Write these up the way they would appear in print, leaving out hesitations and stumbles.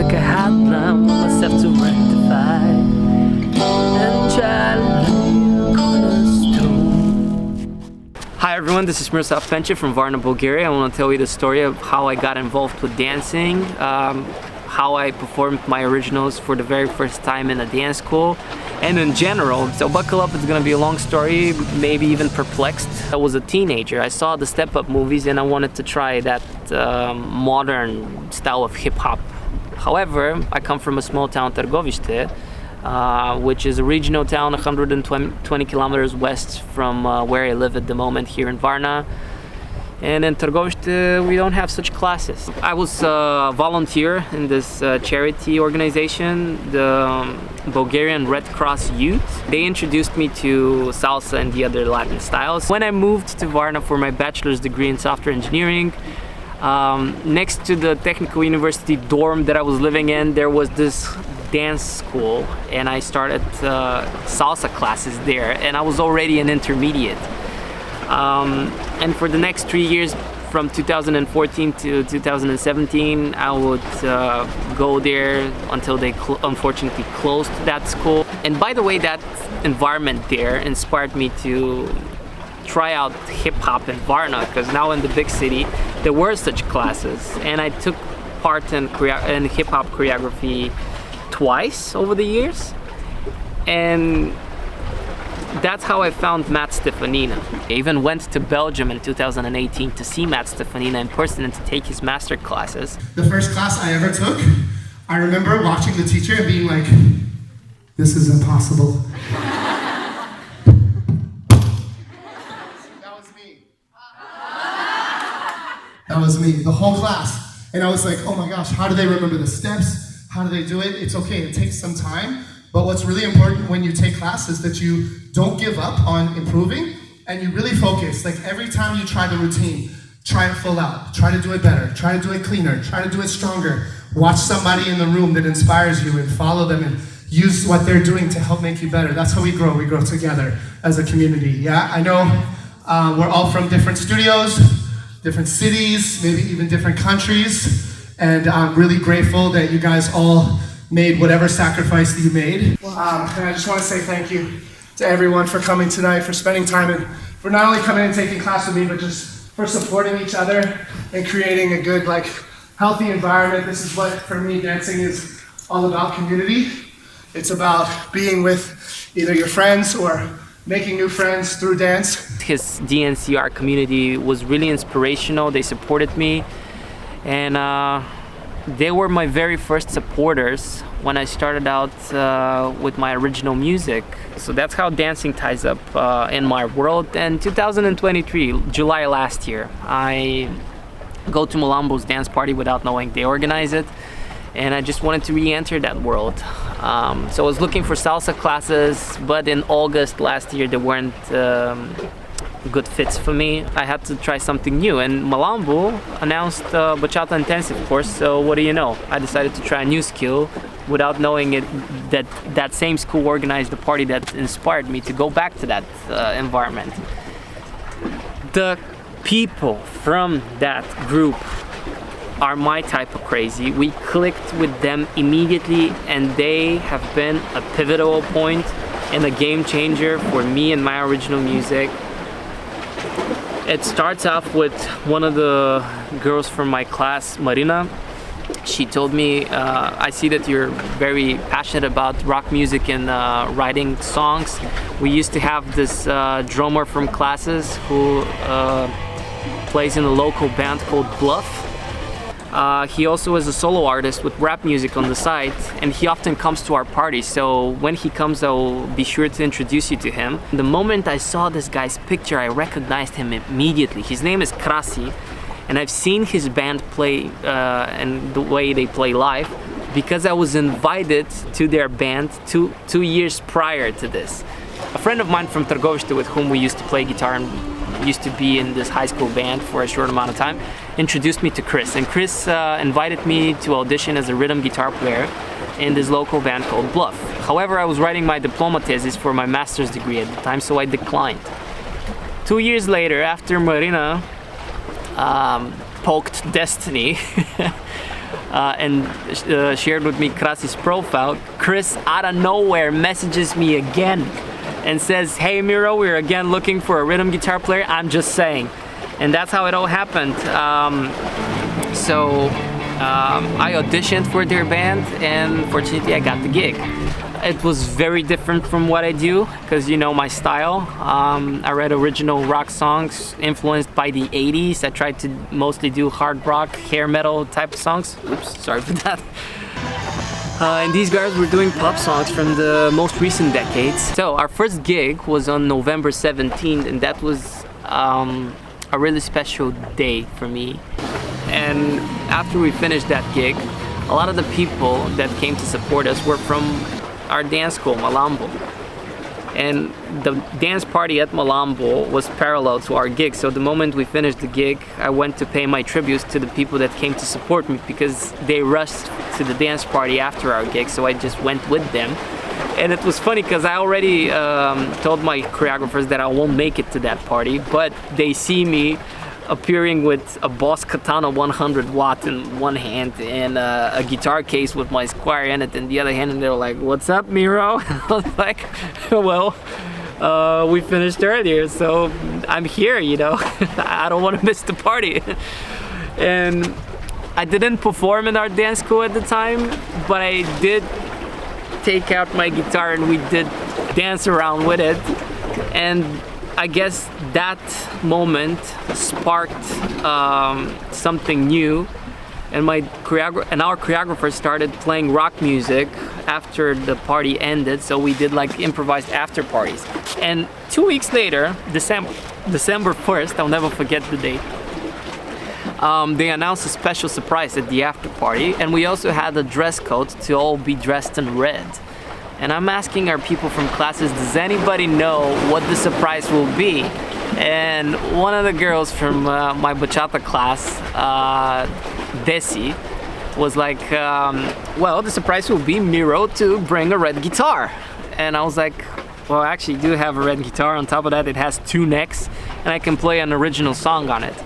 like I had them, must have to rectify and try to lay a cornerstone. Hi everyone, this is Miroslav Penche from Varna, Bulgaria. I want to tell you the story of how I got involved with dancing, how I performed my originals for the very first time in a dance school, and in general. So buckle up, it's gonna be a long story, maybe even perplexed. I was a teenager, I saw the Step Up movies and I wanted to try that modern style of hip-hop. However, I come from a small town, Târgoviște, which is a regional town 120 kilometers west from where I live at the moment here in Varna. And in Târgoviște, we don't have such classes. I was a volunteer in this charity organization, the Bulgarian Red Cross Youth. They introduced me to salsa and the other Latin styles. When I moved to Varna for my bachelor's degree in software engineering, next to the Technical University dorm that I was living in, there was this dance school, and I started salsa classes there, and I was already an intermediate. And for the next 3 years, from 2014 to 2017, I would go there until they unfortunately closed that school. And by the way, that environment there inspired me to try out hip-hop in Varna, because now in the big city there were such classes, and I took part in hip-hop choreography twice over the years, and that's how I found Matt Steffanina. I even went to Belgium in 2018 to see Matt Steffanina in person and to take his master classes. The first class I ever took, I remember watching the teacher and being like, this is impossible. That was me, the whole class. And I was like, oh my gosh, how do they remember the steps? How do they do it? It's okay, it takes some time. But what's really important when you take classes is that you don't give up on improving and you really focus. Like every time you try the routine, try it full out, try to do it better, try to do it cleaner, try to do it stronger. Watch somebody in the room that inspires you and follow them and use what they're doing to help make you better. That's how we grow together as a community. Yeah, I know we're all from different studios, different cities, maybe even different countries. And I'm really grateful that you guys all made whatever sacrifice that you made. And I just want to say thank you to everyone for coming tonight, for spending time, and for not only coming and taking class with me, but just for supporting each other and creating a good, healthy environment. This is what, for me, dancing is all about: community. It's about being with either your friends or making new friends through dance. His DNCR community was really inspirational. They supported me, and they were my very first supporters when I started out with my original music. So that's how dancing ties up in my world. And 2023, July last year, I go to Malambo's dance party without knowing they organize it. And I just wanted to re-enter that world. So I was looking for salsa classes, but in August last year, there weren't good fits for me. I had to try something new, and Malambo announced Bachata intensive course, so what do you know? I decided to try a new skill without knowing that same school organized the party that inspired me to go back to that environment. The people from that group are my type of crazy. We clicked with them immediately, and they have been a pivotal point and a game changer for me and my original music. It starts off with one of the girls from my class, Marina. She told me, I see that you're very passionate about rock music and writing songs. We used to have this drummer from classes who plays in a local band called BLUFF. He also is a solo artist with rap music on the side, and he often comes to our parties, so when he comes I'll be sure to introduce you to him. The moment I saw this guy's picture, I recognized him immediately. His name is Krasi, and I've seen his band play and the way they play live because I was invited to their band two years prior to this. A friend of mine from Târgoviște, with whom we used to play guitar and used to be in this high school band for a short amount of time, introduced me to Chris, and Chris invited me to audition as a rhythm guitar player in this local band called BLUFF. However, I was writing my diploma thesis for my master's degree at the time, so I declined. 2 years later, after Marina poked destiny and shared with me Krasi's profile, Chris out of nowhere messages me again and says, "Hey Miro, we're again looking for a rhythm guitar player, I'm just saying." And that's how it all happened. I auditioned for their band, and fortunately I got the gig. It was very different from what I do, because you know my style. I read original rock songs influenced by the 80s. I tried to mostly do hard rock, hair metal type of songs. Oops, sorry for that. And these guys were doing pop songs from the most recent decades. So our first gig was on November 17th, and that was a really special day for me. And after we finished that gig, a lot of the people that came to support us were from our dance school, Malambo. And the dance party at Malambo was parallel to our gig. So the moment we finished the gig, I went to pay my tributes to the people that came to support me, because they rushed to the dance party after our gig. So I just went with them. And it was funny because I already told my choreographers that I won't make it to that party, but they see me appearing with a Boss Katana 100 watt in one hand and a guitar case with my Squire in it in the other hand, and they were like, "What's up, Miro?" I was like, "Well, we finished earlier, so I'm here, you know." I don't want to miss the party. And I didn't perform in our dance school at the time, but I did take out my guitar and we did dance around with it. And I guess that moment sparked something new, and our choreographer started playing rock music after the party ended. So we did like improvised after parties. And 2 weeks later, December 1st, I'll never forget the date, they announced a special surprise at the after party, and we also had a dress code to all be dressed in red. And I'm asking our people from classes, does anybody know what the surprise will be? And one of the girls from my Bachata class, Desi, was like, well, the surprise will be Miro to bring a red guitar. And I was like, well, I actually do have a red guitar. On top of that, it has 2 necks, and I can play an original song on it.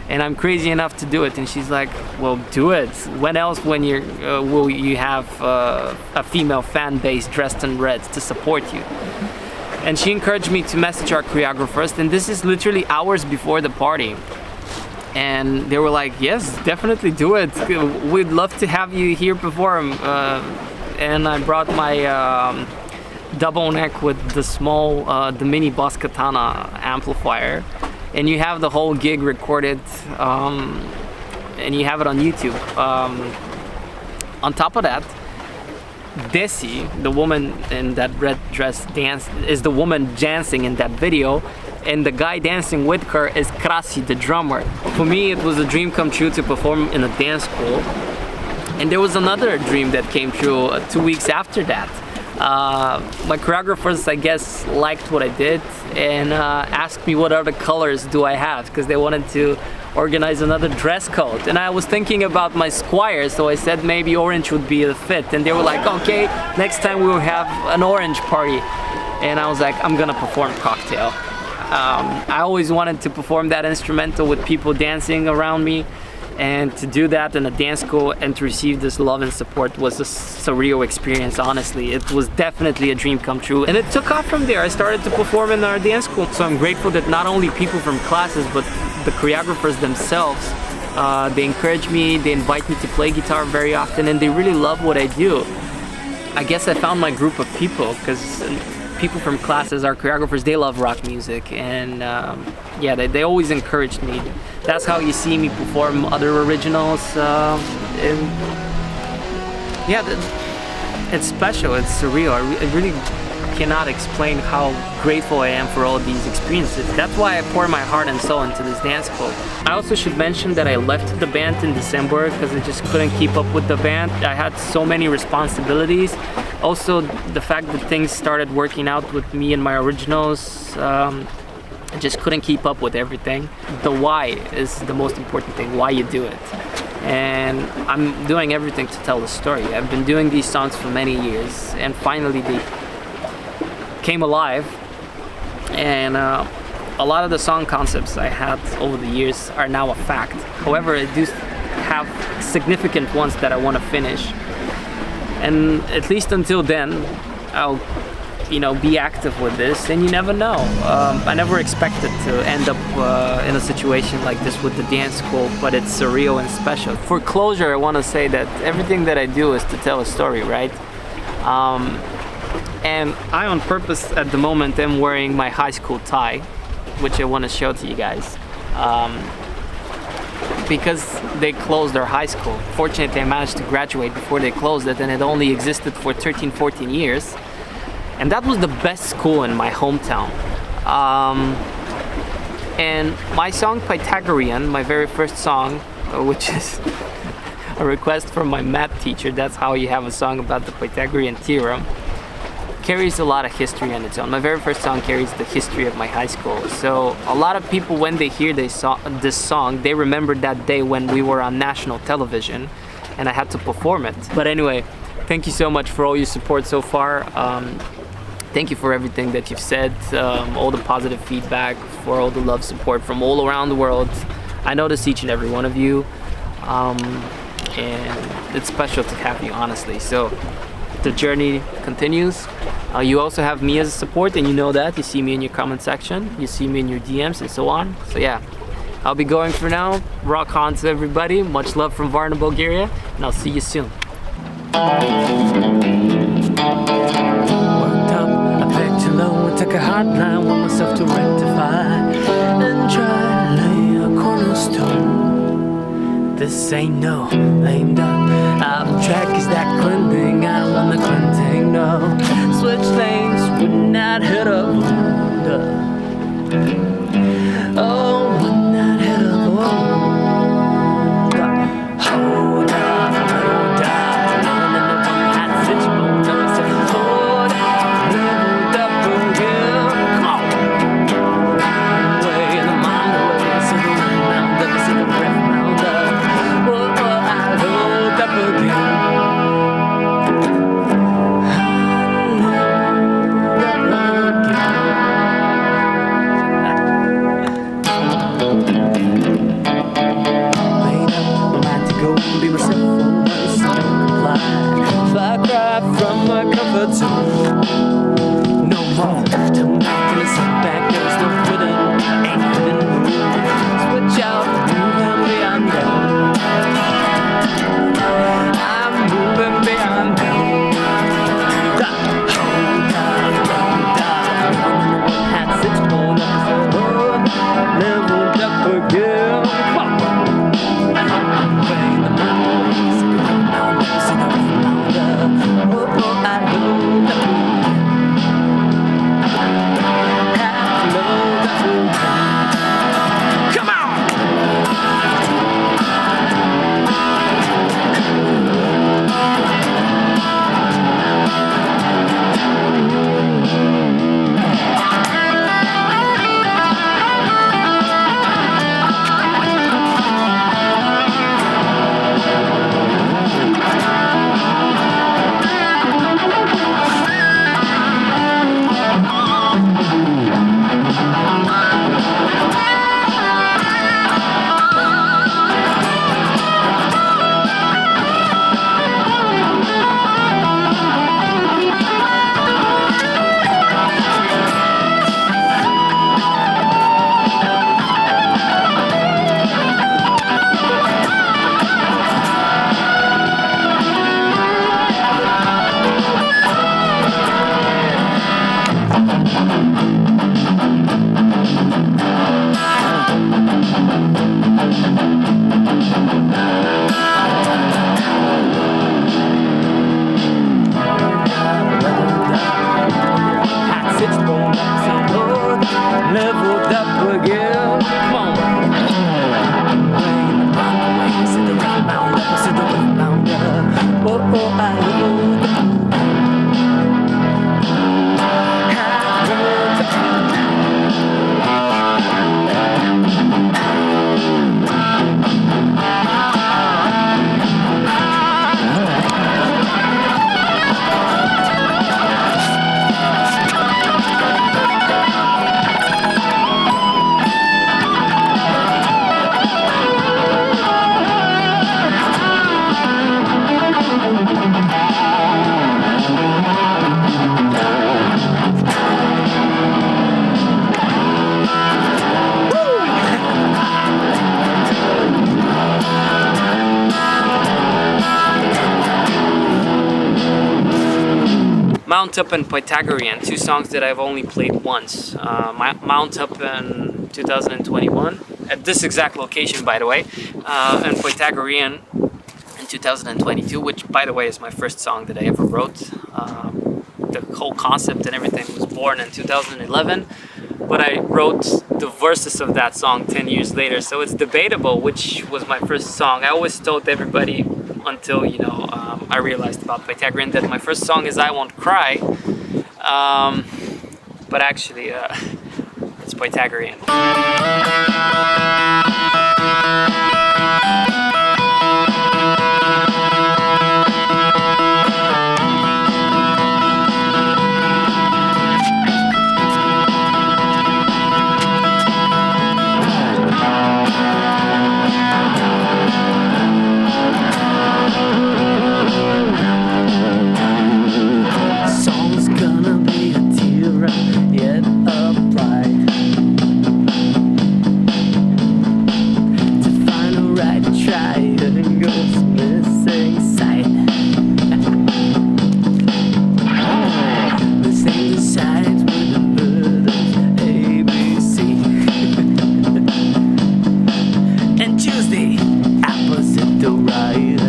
And I'm crazy enough to do it. And she's like, well, do it. When else will you have a female fan base dressed in red to support you? And she encouraged me to message our choreographers, and this is literally hours before the party. And they were like, yes, definitely do it. We'd love to have you here perform. And I brought my double neck with the small, the mini Boss Katana amplifier. And you have the whole gig recorded, and you have it on YouTube. On top of that, Desi, the woman in that red dress is the woman dancing in that video, and the guy dancing with her is Krasi, the drummer. For me, it was a dream come true to perform in a dance school. And there was another dream that came true 2 weeks after that. My choreographers, I guess, liked what I did and asked me what other colors do I have, because they wanted to organize another dress code. And I was thinking about my Squire, so I said maybe orange would be a fit. And they were like, okay, next time we will have an orange party. And I was like, I'm gonna perform Cocktail. I always wanted to perform that instrumental with people dancing around me. And to do that in a dance school and to receive this love and support was a surreal experience, honestly. It was definitely a dream come true. And it took off from there. I started to perform in our dance school. So I'm grateful that not only people from classes, but the choreographers themselves, they encourage me, they invite me to play guitar very often, and they really love what I do. I guess I found my group of people, because people from classes, our choreographers, they love rock music, and yeah, they always encouraged me. That's how you see me perform other originals, and yeah, it's special, it's surreal. I really cannot explain how grateful I am for all of these experiences. That's why I pour my heart and soul into this dance club. I also should mention that I left the band in December because I just couldn't keep up with the band. I had so many responsibilities. Also, the fact that things started working out with me and my originals, I just couldn't keep up with everything. The why is the most important thing, why you do it. And I'm doing everything to tell the story. I've been doing these songs for many years, and finally they came alive. And a lot of the song concepts I had over the years are now a fact. However, I do have significant ones that I want to finish. And at least until then, I'll be active with this, and you never know. I never expected to end up in a situation like this with the dance school, but it's surreal and special. For closure, I want to say that everything that I do is to tell a story, right? And I, on purpose, at the moment, am wearing my high school tie, which I want to show to you guys. Because they closed their high school. Fortunately, I managed to graduate before they closed it, and it only existed for 13, 14 years. And that was the best school in my hometown. And my song Pythagorean, my very first song, which is a request from my math teacher, that's how you have a song about the Pythagorean theorem, carries a lot of history on its own. My very first song carries the history of my high school. So a lot of people, when they hear this song, they remember that day when we were on national television and I had to perform it. But anyway, thank you so much for all your support so far. Thank you for everything that you've said, all the positive feedback, for all the love, support from all around the world. I notice each and every one of you, and it's special to have you, honestly. So the journey continues. You also have me as a support, and you know that. You see me in your comment section, you see me in your DMs, and so on. So yeah, I'll be going for now. Rock on to everybody. Much love from Varna, Bulgaria, and I'll see you soon. Took a hotline, want myself to rectify and try to lay a cornerstone. This ain't no lame duck. Album track is that cleansing. I don't want the cleansing, no. Switch lanes would not hit a wonder. Oh, would not hit a wonder. Hold on, hold on. And then the one had such bones. I said, hold on, leveled up again. Come on. Way in the mind away. So the wind mound up, so the breath mound up. Oh, I hold up again. Be myself, oh, but it's not comply. Fly cry from my comfort zone. No more to make it sit back. There's no fitting, ain't fitting room. Switch out, moving beyond them. I'm moving beyond them. Hold on, had six bone up the road, leveled up again. I know that we have Mount Up and Pythagorean, two songs that I've only played once. Mount Up in 2021, at this exact location, by the way, and Pythagorean in 2022, which, by the way, is my first song that I ever wrote. The whole concept and everything was born in 2011, but I wrote the verses of that song 10 years later, so it's debatable which was my first song. I always told everybody until, you know, I realized about Pythagorean that my first song is I Won't Cry, but actually it's Pythagorean. Song's gonna be a tear yet upright to find a right triangle's missing sight. The same sides with the letters ABC and choose the opposite to right.